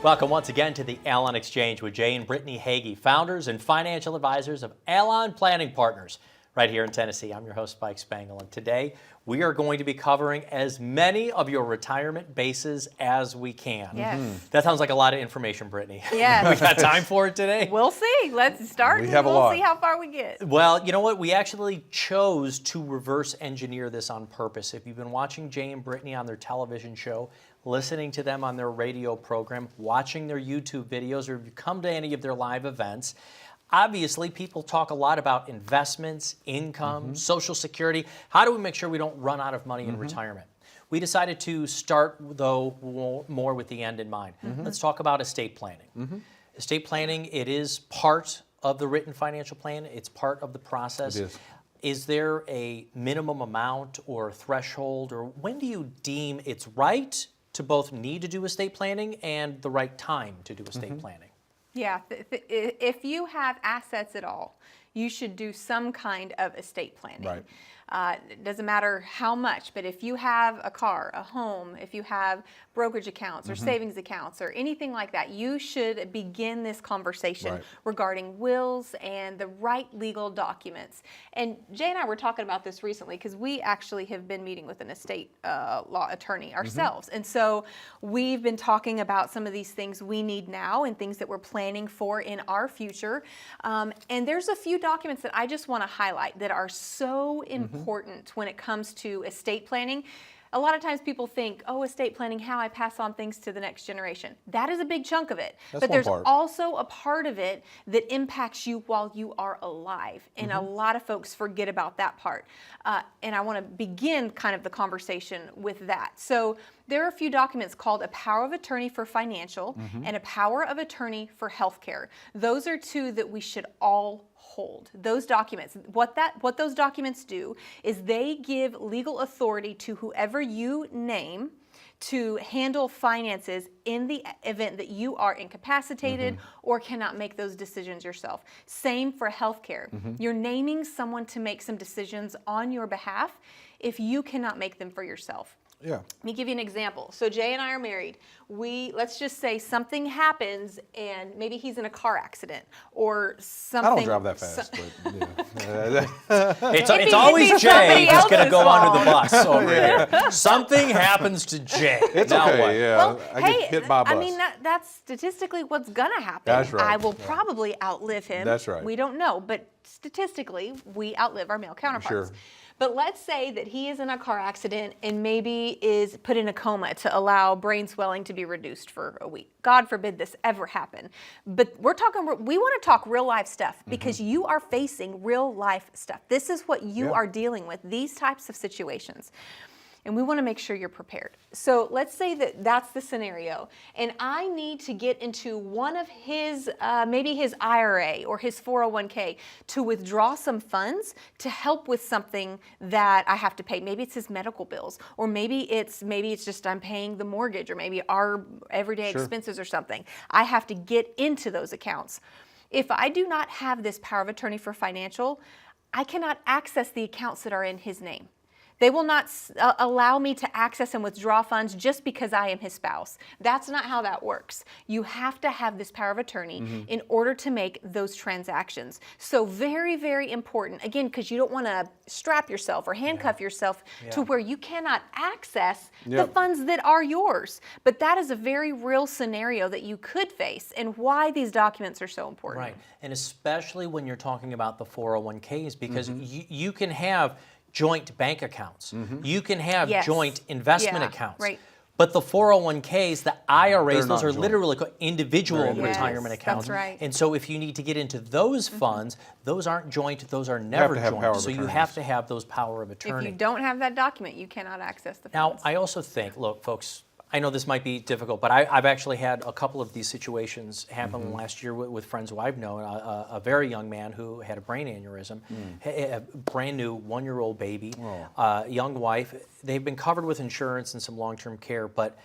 Welcome once again to the Allon Exchange with Jay and Brittany Hagee, founders and financial advisors of Allon Planning Partners, right here in Tennessee. I'm your host, Spike Spangle, and today we are going to be covering as many of your retirement bases as we can. Yes. That sounds like a lot of information, Brittany. Yes. We got time for it today? We'll see. Let's start. We have a we'll lot. see how far we get. Well, you know what? We actually chose to reverse engineer this on purpose. If you've been watching Jay and Brittany on their television show, listening to them on their radio program, watching their YouTube videos, or if you come to any of their live events, obviously people talk a lot about investments, income, Social Security. How do we make sure we don't run out of money in retirement? We decided to start, though, more with the end in mind. Let's talk about estate planning. Estate planning, it is part of the written financial plan. It's part of the process. It is. Is there a minimum amount or threshold, or when do you deem it's right to both need to do estate planning and the right time to do estate planning? Yeah. If you have assets at all, you should do some kind of estate planning. Right. It doesn't matter how much, but if you have a car, a home, if you have brokerage accounts or savings accounts or anything like that, you should begin this conversation regarding wills and the right legal documents. And Jay and I were talking about this recently because we actually have been meeting with an estate law attorney ourselves. And so we've been talking about some of these things we need now and things that we're planning for in our future. And there's a few documents that I just want to highlight that are so important when it comes to estate planning. A lot of times people think, oh, estate planning, how I pass on things to the next generation. That is a big chunk of it. That's but one there's part. also a part of it that impacts you while you are alive. And a lot of folks forget about that part. And I want to begin kind of the conversation with that. So there are a few documents called a power of attorney for financial and a power of attorney for healthcare. Those are two that we should all hold. Those documents, what those documents do is they give legal authority to whoever you name to handle finances in the event that you are incapacitated or cannot make those decisions yourself. Same for healthcare. You're naming someone to make some decisions on your behalf if you cannot make them for yourself. Yeah. Let me give you an example. So Jay and I are married. Let's just say something happens and maybe he's in a car accident or something. I don't drive that fast, but yeah. It's always it's Jay somebody who's going to else's go under the fault. bus over here. Something happens to Jay. It's Now okay, what? yeah. Well, I hey, get hit by a bus. I mean, that's statistically what's going to happen. That's right. I will probably outlive him. That's right. We don't know, but statistically, we outlive our male counterparts. Sure. But let's say that he is in a car accident and maybe is put in a coma to allow brain swelling to be reduced for a week. God forbid this ever happen. But we want to talk real life stuff because you are facing real life stuff. This is what you are dealing with, these types of situations. And we want to make sure you're prepared. So let's say that that's the scenario. And I need to get into one of his, maybe his IRA or his 401k to withdraw some funds to help with something that I have to pay. Maybe it's his medical bills, or maybe it's just I'm paying the mortgage, or maybe our everyday expenses or something. I have to get into those accounts. If I do not have this power of attorney for financial, I cannot access the accounts that are in his name. They will not allow me to access and withdraw funds just because I am his spouse. That's not how that works. You have to have this power of attorney in order to make those transactions. So very, very important, again, because you don't want to strap yourself or handcuff yourself to where you cannot access the funds that are yours. But that is a very real scenario that you could face and why these documents are so important. Right, and especially when you're talking about the 401ks, because you can have joint bank accounts. You can have joint investment accounts. Right. But the 401ks, the IRAs, They're those not are joint. literally individual They're retirement accounts. That's right. And so if you need to get into those funds, those aren't joint, those are never to have power joint. of So you attorneys. have to have those power of If attorney. you don't have that document, you cannot access the Now, funds. I also think, look, folks, I know this might be difficult, but I've actually had a couple of these situations happen last year with friends who I've known. A very young man who had a brain aneurysm, a brand new 1-year-old baby, young wife. They've been covered with insurance and some long-term care, but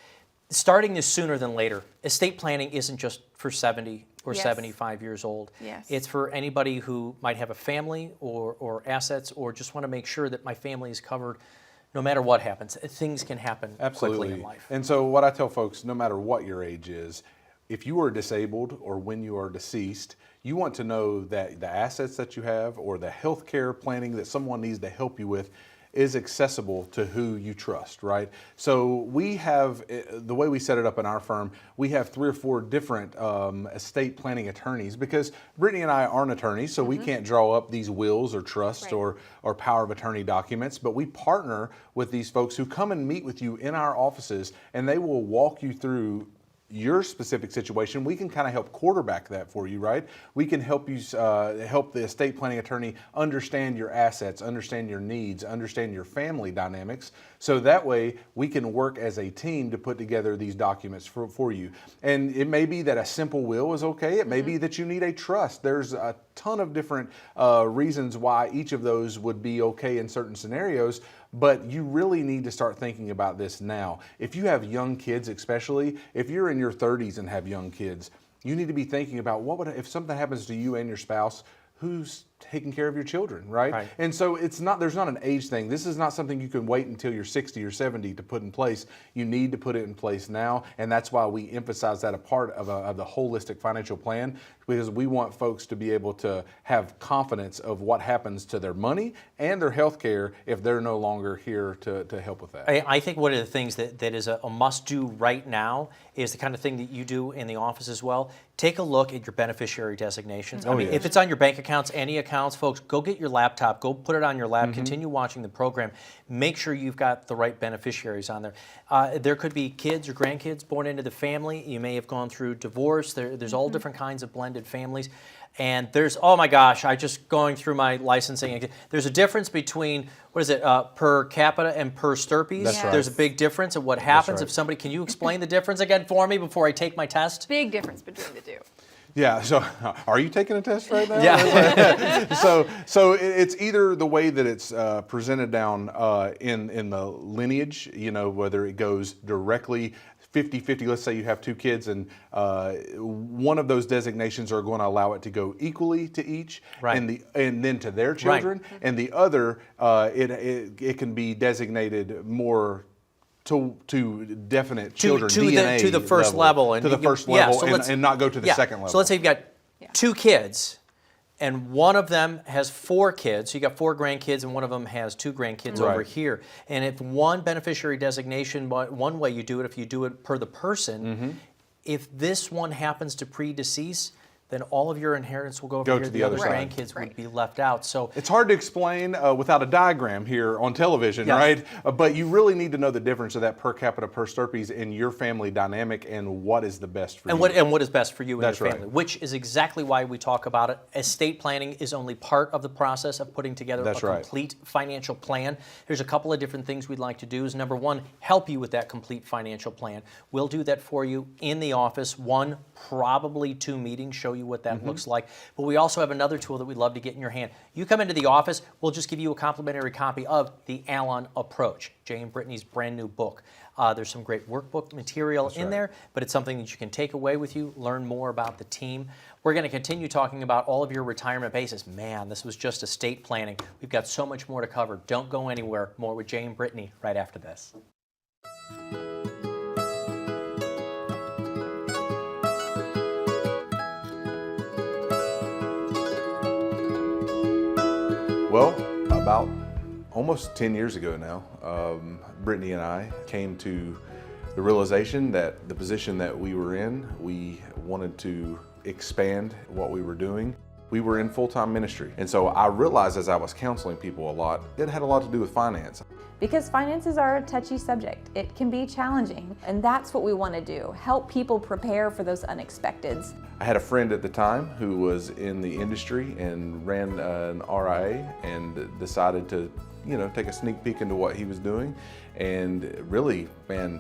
starting this sooner than later. Estate planning isn't just for 70 or 75 years old. Yes. It's for anybody who might have a family or assets, or just want to make sure that my family is covered no matter what happens. Things can happen quickly in life. And so what I tell folks, no matter what your age is, if you are disabled or when you are deceased, you want to know that the assets that you have or the health care planning that someone needs to help you with is accessible to who you trust, right? So we have, the way we set it up in our firm, we have 3 or 4 different estate planning attorneys, because Brittany and I aren't attorneys, so we can't draw up these wills or trusts or power of attorney documents, but we partner with these folks who come and meet with you in our offices, and they will walk you through your specific situation. We can kind of help quarterback that for you, right? We can help you, help the estate planning attorney understand your assets, understand your needs, understand your family dynamics. So that way we can work as a team to put together these documents for you. And it may be that a simple will is okay. It may be that you need a trust. There's a ton of different reasons why each of those would be okay in certain scenarios. But you really need to start thinking about this now. If you have young kids, especially, if you're in your 30s and have young kids, you need to be thinking about what would, if something happens to you and your spouse, who's taking care of your children, right? And so it's not, there's not an age thing. This is not something you can wait until you're 60 or 70 to put in place. You need to put it in place now, and that's why we emphasize that a part of the holistic financial plan, because we want folks to be able to have confidence of what happens to their money and their health care if they're no longer here to help with that. I think one of the things that is a must-do right now is the kind of thing that you do in the office as well. Take a look at your beneficiary designations. I mean, if it's on your bank accounts, any accounts, folks, go get your laptop, go put it on your lap, continue watching the program. Make sure you've got the right beneficiaries on there. There could be kids or grandkids born into the family. You may have gone through divorce. There's all different kinds of blended families. And there's, oh my gosh, I just going through my licensing. There's a difference between, what is it, per capita and per stirpes? That's right. There's a big difference of what happens if somebody, can you explain the difference again for me before I take my test? Big difference between the two. Yeah, so are you taking a test right now? Yeah. So it's either the way that it's presented down in the lineage, you know, whether it goes directly 50-50, let's say you have 2 kids and one of those designations are going to allow it to go equally to each and then to their children, and the other, it can be designated more to definite children, DNA to the first level. And to the first level and not go to the second level. So let's say you've got 2 kids, and one of them has 4 kids. So you got 4 grandkids, and one of them has 2 grandkids over here. And if one beneficiary designation, one way you do it, if you do it per the person, if this one happens to predecease, then all of your inheritance will go over here. To the other side. Grandkids would be left out. So it's hard to explain without a diagram here on television, right? But you really need to know the difference of that per capita per stirpes in your family dynamic and what is the best for you. And what is best for you and That's your family, right. which is exactly why we talk about it. Estate planning is only part of the process of putting together a complete financial plan. There's a couple of different things we'd like to do. Is number one, help you with that complete financial plan. We'll do that for you in the office. 1, probably 2 meetings, show you what that looks like. But we also have another tool that we'd love to get in your hand. You come into the office, we'll just give you a complimentary copy of the Allon Approach, Jay and Brittany's brand new book. There's some great workbook material in there, but it's something that you can take away with you, learn more about the team. We're going to continue talking about all of your retirement bases. Man, this was just estate planning. We've got so much more to cover. Don't go anywhere. More with Jay and Brittany right after this. Well, about almost 10 years ago now, Brittany and I came to the realization that the position that we were in, we wanted to expand what we were doing. We were in full-time ministry. And so I realized as I was counseling people a lot, it had a lot to do with finance. Because finances are a touchy subject. It can be challenging, and that's what we want to do, help people prepare for those unexpecteds. I had a friend at the time who was in the industry and ran an RIA and decided to, take a sneak peek into what he was doing, and really,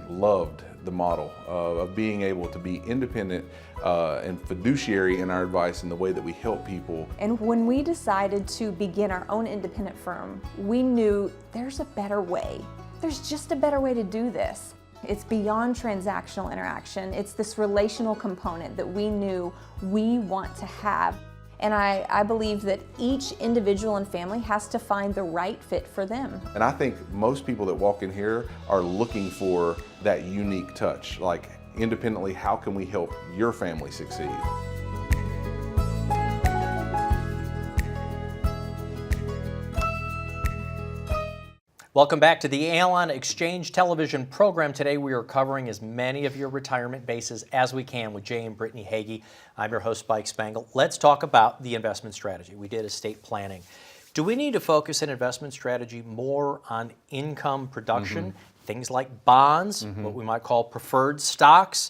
loved the model of being able to be independent and fiduciary in our advice and the way that we help people. And when we decided to begin our own independent firm, we knew there's a better way. There's just a better way to do this. It's beyond transactional interaction. It's this relational component that we knew we want to have. And I believe that each individual and family has to find the right fit for them. And I think most people that walk in here are looking for that unique touch. Like, independently, how can we help your family succeed? Welcome back to the Allon Exchange television program. Today we are covering as many of your retirement bases as we can with Jay and Brittany Hagee. I'm your host, Spike Spangle. Let's talk about the investment strategy. We did estate planning. Do we need to focus an investment strategy more on income production, things like bonds, what we might call preferred stocks,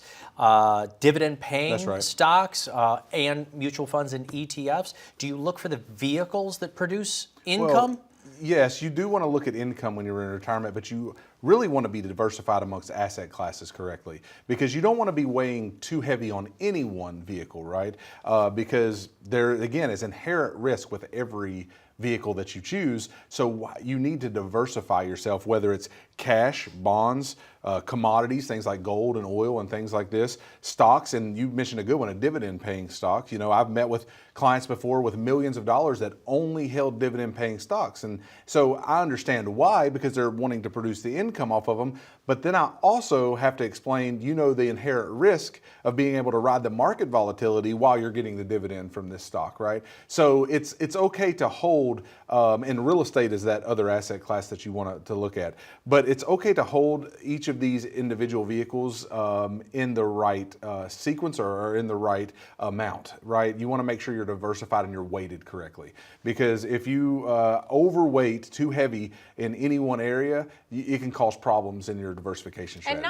dividend-paying stocks, and mutual funds and ETFs? Do you look for the vehicles that produce income? Well, yes, you do want to look at income when you're in retirement, but you really want to be diversified amongst asset classes correctly, because you don't want to be weighing too heavy on any one vehicle, right? Because there, again, is inherent risk with every vehicle that you choose. So you need to diversify yourself, whether it's cash, bonds, commodities, things like gold and oil and things like this, stocks, and you mentioned a good one, a dividend-paying stock. You know, I've met with clients before with millions of dollars that only held dividend-paying stocks. And so I understand why, because they're wanting to produce the income off of them. But then I also have to explain, you know, the inherent risk of being able to ride the market volatility while you're getting the dividend from this stock, right? So it's okay to hold, and real estate is that other asset class that you want to look at. But it's okay to hold each of these individual vehicles in the right sequence or in the right amount, right? You want to make sure you're diversified and you're weighted correctly. Because if you overweight too heavy in any one area, it can cause problems in your diversification strategies.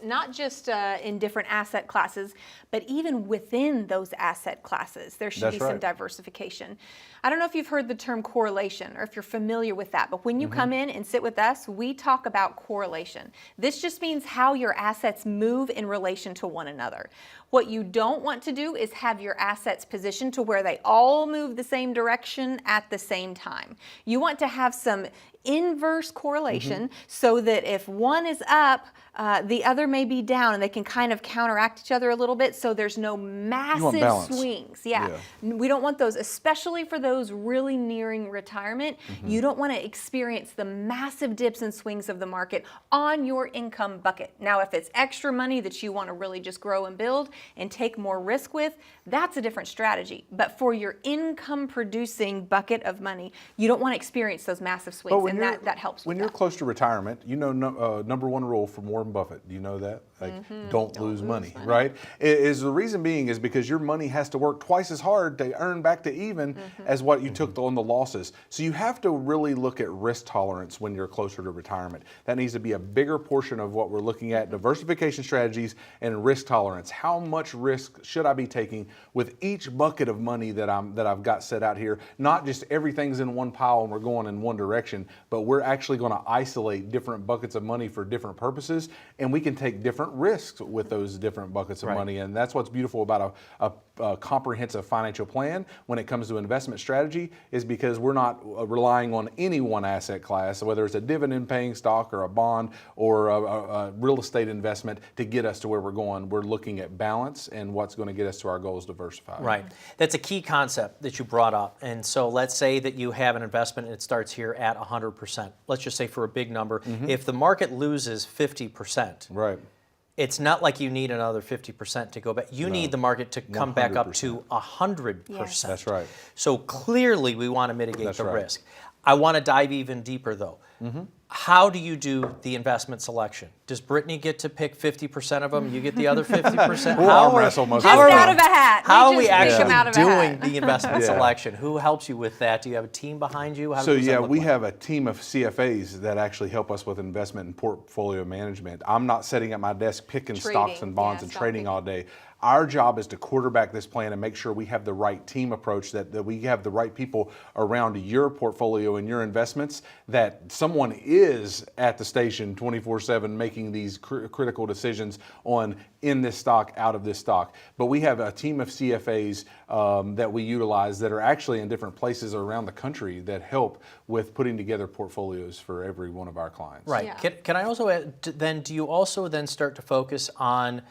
And not just in different asset classes, but even within those asset classes, there should be some diversification. I don't know if you've heard the term correlation or if you're familiar with that, but when you come in and sit with us, we talk about correlation. This just means how your assets move in relation to one another. What you don't want to do is have your assets positioned to where they all move the same direction at the same time. You want to have some inverse correlation so that if one is up, the other may be down, and they can kind of counteract each other a little bit, so there's no massive swings. We don't want those, especially for those really nearing retirement. You don't want to experience the massive dips and swings of the market on your income bucket. Now, if it's extra money that you want to really just grow and build and take more risk with, that's a different strategy. But for your income producing bucket of money, you don't want to experience those massive swings, and that helps with When you're close to retirement, you know, number one rule from Warren Buffett, do you know that? Like, don't lose money, right? The reason being is because your money has to work twice as hard to earn back to even as what you took on the losses. So you have to really look at risk tolerance when you're closer to retirement. That needs to be a bigger portion of what we're looking at, diversification strategies and risk tolerance. How much risk should I be taking with each bucket of money that I've got set out here? Not just everything's in one pile and we're going in one direction, but we're actually going to isolate different buckets of money for different purposes, and we can take different risks with those different buckets of money. And that's what's beautiful about a comprehensive financial plan when it comes to investment strategy, is because we're not relying on any one asset class, whether it's a dividend paying stock or a bond or a real estate investment, to get us to where we're going. We're looking at balance and what's going to get us to our goals diversified. Right. That's a key concept that you brought up. And so let's say that you have an investment and it starts here at 100%. Let's just say for a big number, if the market loses 50%, right, it's not like you need another 50% to go back. You need the market to come back up to 100%. Yes. That's right. So clearly we want to mitigate the risk. I want to dive even deeper though. How do you do the investment selection? Does Brittany get to pick 50% of them? You get the other 50%? We'll arm wrestle most Just of the time. out of a hat. How are we just pick 'em actually out of a doing hat. the investment selection? Who helps you with that? Do you have a team behind you? How So does that yeah, look we like? have a team of CFAs that actually help us with investment and portfolio management. I'm not sitting at my desk picking stocks and bonds and trading all day. Our job is to quarterback this plan and make sure we have the right team approach, that we have the right people around your portfolio and your investments, that someone is at the station 24/7 making these critical decisions on in this stock, out of this stock. But we have a team of CFAs that we utilize that are actually in different places around the country that help with putting together portfolios for every one of our clients. Right. Yeah. Can I also add, then do you also then start to focus on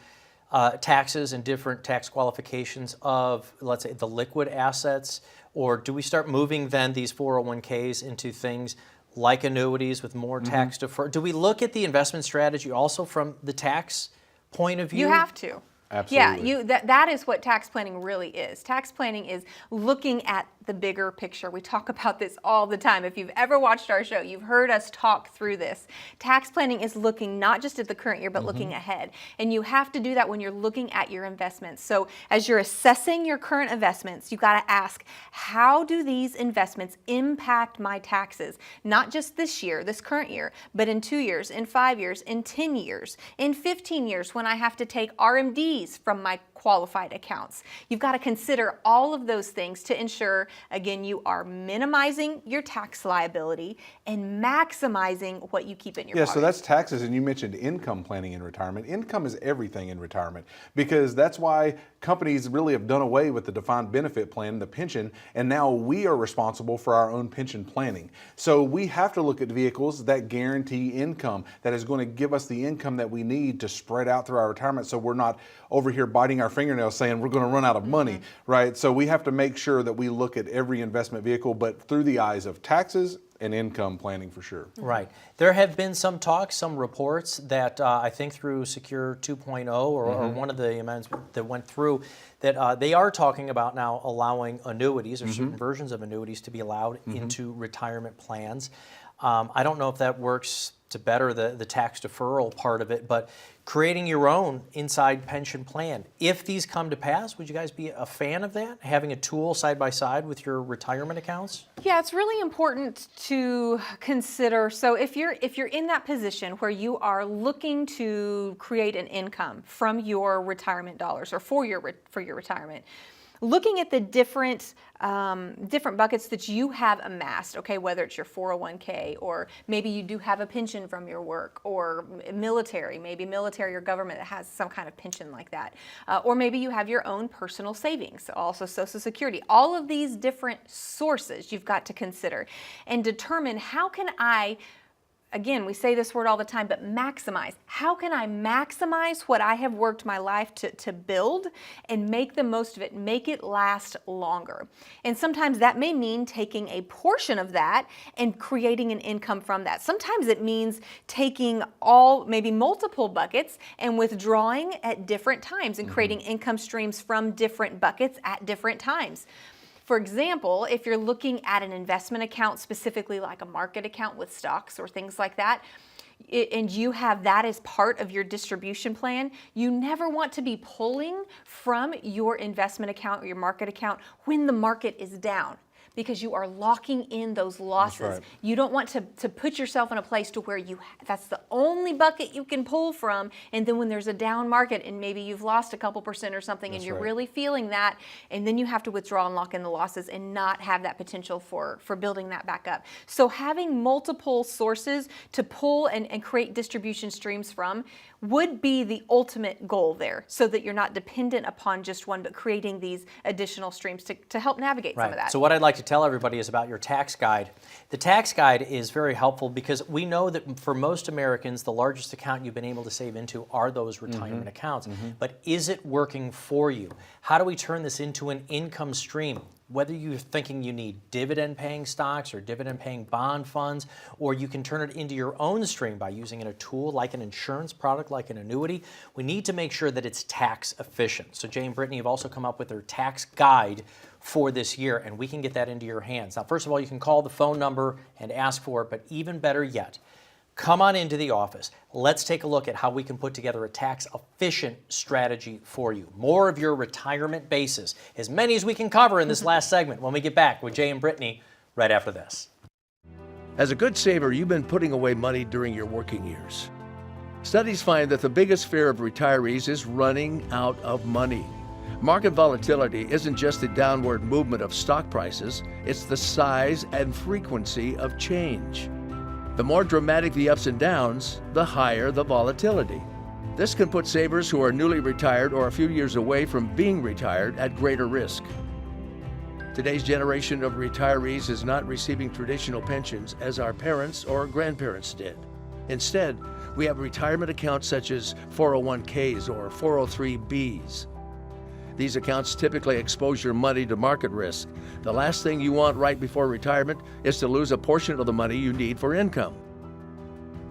taxes and different tax qualifications of, let's say, the liquid assets? Or do we start moving then these 401ks into things like annuities with more tax deferred? Do we look at the investment strategy also from the tax point of view? You have to. Absolutely. Yeah, that is what tax planning really is. Tax planning is looking at the bigger picture. We talk about this all the time. If you've ever watched our show, you've heard us talk through this. Tax planning is looking not just at the current year, but looking ahead. And you have to do that when you're looking at your investments. So as you're assessing your current investments, you've got to ask, how do these investments impact my taxes? Not just this year, this current year, but in 2 years, in 5 years, in 10 years, in 15 years when I have to take RMDs from my qualified accounts. You've got to consider all of those things to ensure, again, you are minimizing your tax liability and maximizing what you keep in your pocket. So that's taxes, and you mentioned income planning in retirement. Income is everything in retirement, because that's why companies really have done away with the defined benefit plan, the pension, and now we are responsible for our own pension planning. So we have to look at vehicles that guarantee income, that is going to give us the income that we need to spread out through our retirement, so we're not over here biting our fingernails saying we're going to run out of money, right? So we have to make sure that we look at every investment vehicle, but through the eyes of taxes and income planning for sure. Right. There have been some talks, some reports that I think through Secure 2.0 or one of the amendments that went through, that they are talking about now allowing annuities or certain versions of annuities to be allowed into retirement plans. I don't know if that works to better the tax deferral part of it, but creating your own inside pension plan. If these come to pass, would you guys be a fan of that? Having a tool side by side with your retirement accounts? Yeah, it's really important to consider. So if you're in that position where you are looking to create an income from your retirement dollars or for your retirement, looking at the different buckets that you have amassed, okay, whether it's your 401k or maybe you do have a pension from your work, or maybe military or government that has some kind of pension like that, or maybe you have your own personal savings, also Social Security. All of these different sources you've got to consider and determine, how can I, again, we say this word all the time, but maximize. How can I maximize what I have worked my life to build and make the most of it, make it last longer? And sometimes that may mean taking a portion of that and creating an income from that. Sometimes it means taking maybe multiple buckets and withdrawing at different times and creating income streams from different buckets at different times. For example, if you're looking at an investment account, specifically like a market account with stocks or things like that, and you have that as part of your distribution plan, you never want to be pulling from your investment account or your market account when the market is down, because you are locking in those losses. That's right. You don't want to put yourself in a place to where that's the only bucket you can pull from, and then when there's a down market and maybe you've lost a couple percent or something, and you're really feeling that, and then you have to withdraw and lock in the losses and not have that potential for building that back up. So having multiple sources to pull and create distribution streams from would be the ultimate goal there, so that you're not dependent upon just one, but creating these additional streams to help navigate some of that. So what I'd like to tell everybody is about your tax guide. The tax guide is very helpful because we know that for most Americans, the largest account you've been able to save into are those retirement accounts. But is it working for you? How do we turn this into an income stream? Whether you're thinking you need dividend-paying stocks or dividend-paying bond funds, or you can turn it into your own stream by using a tool like an insurance product, like an annuity, we need to make sure that it's tax efficient. So Jay and Brittany have also come up with their tax guide for this year, and we can get that into your hands. Now, first of all, you can call the phone number and ask for it, but even better yet, come on into the office. Let's take a look at how we can put together a tax-efficient strategy for you. More of your retirement bases, as many as we can cover in this last segment when we get back with Jay and Brittany right after this. As a good saver, you've been putting away money during your working years. Studies find that the biggest fear of retirees is running out of money. Market volatility isn't just the downward movement of stock prices, it's the size and frequency of change. The more dramatic the ups and downs, the higher the volatility. This can put savers who are newly retired or a few years away from being retired at greater risk. Today's generation of retirees is not receiving traditional pensions as our parents or grandparents did. Instead, we have retirement accounts such as 401ks or 403bs. These accounts typically expose your money to market risk. The last thing you want right before retirement is to lose a portion of the money you need for income.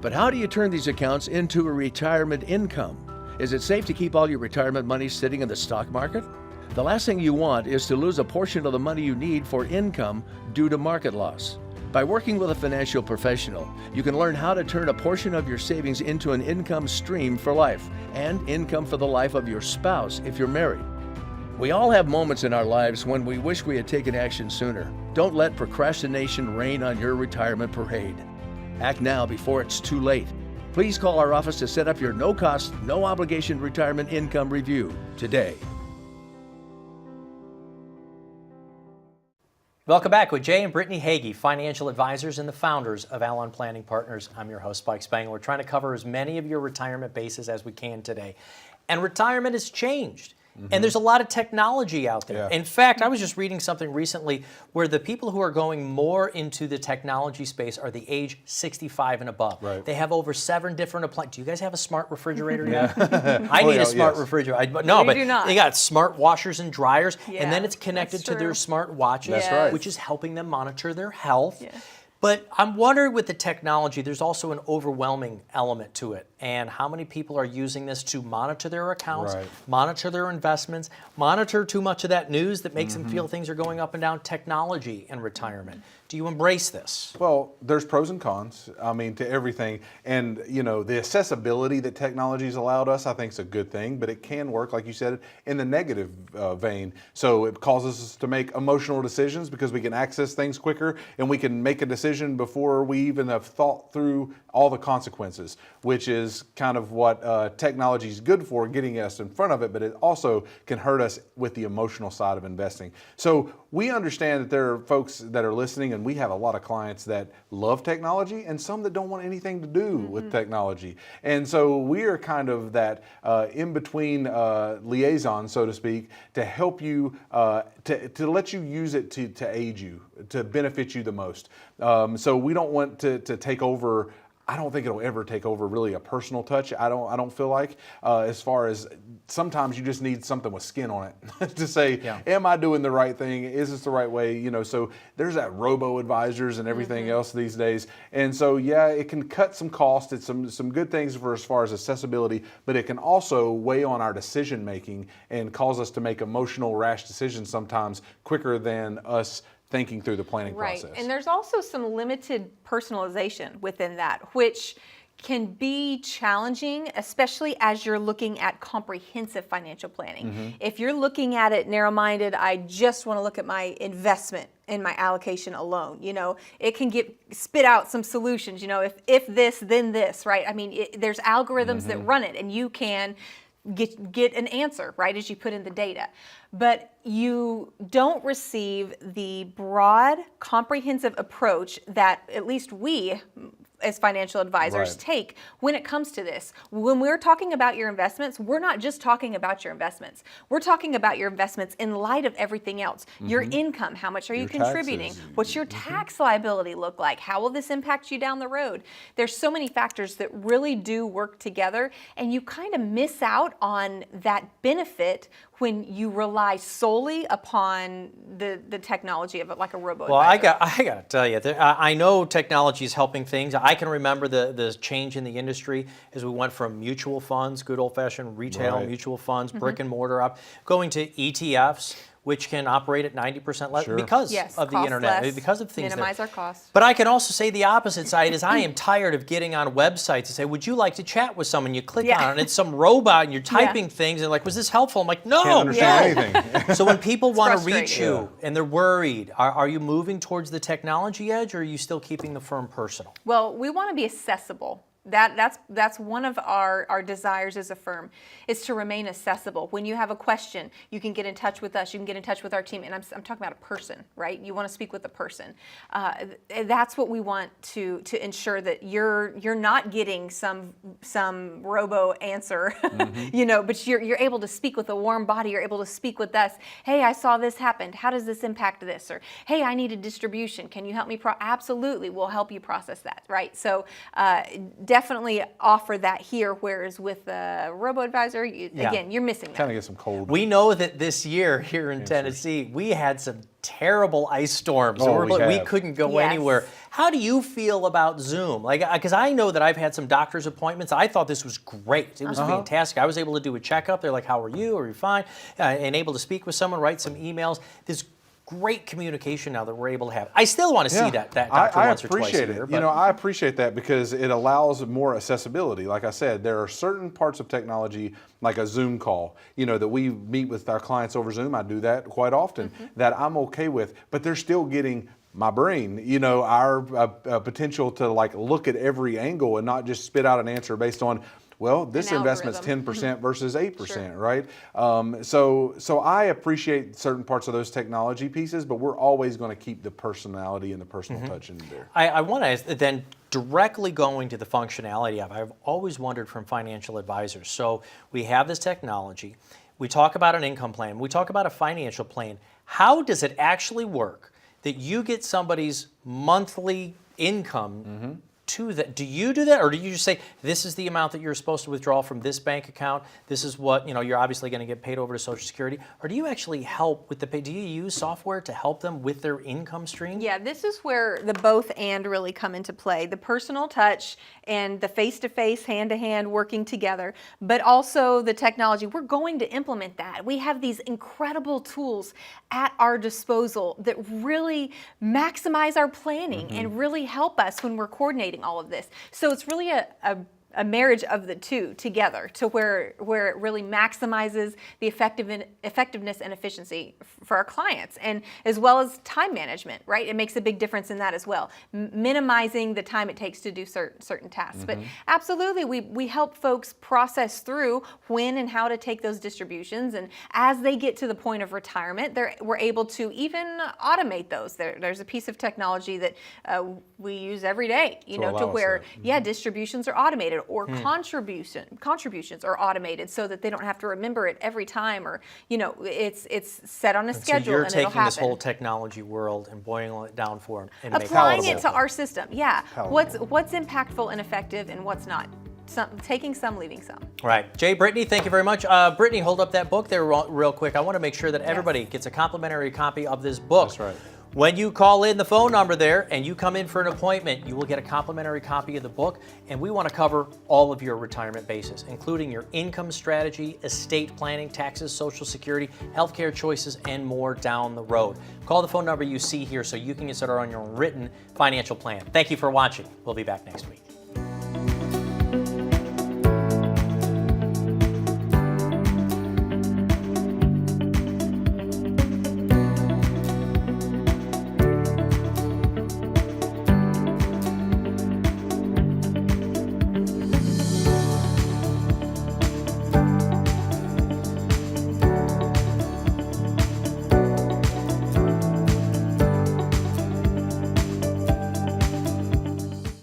But how do you turn these accounts into a retirement income? Is it safe to keep all your retirement money sitting in the stock market? The last thing you want is to lose a portion of the money you need for income due to market loss. By working with a financial professional, you can learn how to turn a portion of your savings into an income stream for life and income for the life of your spouse if you're married. We all have moments in our lives when we wish we had taken action sooner. Don't let procrastination reign on your retirement parade. Act now before it's too late. Please call our office to set up your no-cost, no-obligation retirement income review today. Welcome back with Jay and Brittany Hagee, financial advisors and the founders of Allon Planning Partners. I'm your host, Spike Spangler. We're trying to cover as many of your retirement bases as we can today. And retirement has changed. And there's a lot of technology out there. Yeah. In fact, I was just reading something recently where the people who are going more into the technology space are the age 65 and above. Right. They have over 7 different appliances. Do you guys have a smart refrigerator yet? I need a smart yes. refrigerator. We but do not. they got smart washers and dryers, Yeah, and then it's connected that's to their true. smart watches, That's right. which is helping them monitor their health. Yeah. But I'm wondering with the technology, there's also an overwhelming element to it. And how many people are using this to monitor their accounts, Right. monitor their investments, monitor too much of that news that makes them feel things are going up and down, technology and retirement. Do you embrace this? Well, there's pros and cons, I mean, to everything. And, you know, the accessibility that technology's allowed us, I think is a good thing, but it can work, like you said, in the negative vein. So it causes us to make emotional decisions because we can access things quicker and we can make a decision before we even have thought through all the consequences, which is kind of what technology is good for, getting us in front of it, but it also can hurt us with the emotional side of investing. So we understand that there are folks that are listening, and we have a lot of clients that love technology and some that don't want anything to do with technology. And so we are kind of that in-between liaison, so to speak, to help you, to let you use it to aid you, to benefit you the most. So we don't want to take over. I don't think it'll ever take over really a personal touch. I don't feel like, as far as sometimes you just need something with skin on it to say, am I doing the right thing? Is this the right way? You know, so there's that robo advisors and everything else these days. And so, yeah, it can cut some cost. It's some good things for as far as accessibility, but it can also weigh on our decision making and cause us to make emotional, rash decisions sometimes quicker than us thinking through the planning process. Right, and there's also some limited personalization within that, which can be challenging, especially as you're looking at comprehensive financial planning. If you're looking at it narrow-minded, I just want to look at my investment and my allocation alone, you know, it can spit out some solutions, you know, if this, then this, right? I mean, there's algorithms that run it, and you can get an answer, right, as you put in the data. But you don't receive the broad, comprehensive approach that at least we, as financial advisors, Right. take when it comes to this. When we're talking about your investments, we're not just talking about your investments. We're talking about your investments in light of everything else. Your income, how much are you Your contributing? taxes. What's your tax liability look like? How will this impact you down the road? There's so many factors that really do work together, and you kind of miss out on that benefit when you rely solely upon the technology of it, like a robo-advisor. Well, I got to tell you, I know technology is helping things. I can remember the change in the industry as we went from mutual funds, good old-fashioned retail Right. mutual funds, brick and mortar up, going to ETFs, which can operate at 90% less because of the cost internet, less, because of things minimize there. our costs. But I can also say the opposite side is I am tired of getting on websites and say, would you like to chat with someone? You click on it and it's some robot and you're typing things and like, was this helpful? I'm like, no. Can't understand anything. So when people want to reach frustrating. you and they're worried, are you moving towards the technology edge, or are you still keeping the firm personal? Well, we want to be accessible. That's one of our desires as a firm, is to remain accessible. When you have a question, you can get in touch with us. You can get in touch with our team, and I'm talking about a person, right? You want to speak with a person. That's what we want to ensure, that you're not getting some robo answer, you know, but you're able to speak with a warm body. You're able to speak with us. Hey, I saw this happened. How does this impact this? Or hey, I need a distribution. Can you help me? Absolutely, we'll help you process that, right? So definitely offer that here, whereas with a robo-advisor, again, you're missing that. Kind of get some cold. We know that this year here in Tennessee, we had some terrible ice storms. Oh, we we couldn't go Yes. anywhere. How do you feel about Zoom? Like, because I know that I've had some doctor's appointments. I thought this was great. It was fantastic. I was able to do a checkup. They're like, "How are you? Are you fine?" And able to speak with someone, write some emails. This great communication now that we're able to have. I still want to see that doctor once or twice a year. You know, I appreciate that because it allows more accessibility. Like I said, there are certain parts of technology, like a Zoom call, you know, that we meet with our clients over Zoom. I do that quite often, that I'm okay with, but they're still getting my brain, you know, our potential to like look at every angle and not just spit out an answer based on, well, this investment's 10% versus 8%, right? So I appreciate certain parts of those technology pieces, but we're always going to keep the personality and the personal touch in there. I want to then directly going to the functionality of it. I've always wondered from financial advisors. So we have this technology. We talk about an income plan. We talk about a financial plan. How does it actually work that you get somebody's monthly income to that? Do you do that, or do you just say this is the amount that you're supposed to withdraw from this bank account? This is what, you know, you're obviously going to get paid over to Social Security, or do you actually help with the pay? Do you use software to help them with their income stream? Yeah, this is where the both and really come into play. The personal touch and the face-to-face, hand-to-hand working together, but also the technology. We're going to implement that. We have these incredible tools at our disposal that really maximize our planning and really help us when we're coordinating all of this. So it's really a marriage of the two together to where it really maximizes the effectiveness and efficiency for our clients, and as well as time management, right? It makes a big difference in that as well, minimizing the time it takes to do certain tasks. But absolutely, we help folks process through when and how to take those distributions, and as they get to the point of retirement, we're able to even automate those. There's a piece of technology that we use every day, you know, to where distributions are automated, or contributions are automated so that they don't have to remember it every time, or, you know, it's set on a schedule, so you're and it'll taking this happen. whole technology world and boiling it down for them and Applying making it to our system. Yeah. What's impactful and effective and what's not. Taking some, leaving some. Right. Jay, Brittany, thank you very much. Brittany, hold up that book there real quick. I want to make sure that everybody gets a complimentary copy of this book. That's right. When you call in the phone number there and you come in for an appointment, you will get a complimentary copy of the book, and we want to cover all of your retirement bases, including your income strategy, estate planning, taxes, Social Security, healthcare choices, and more down the road. Call the phone number you see here so you can get started on your written financial plan. Thank you for watching. We'll be back next week.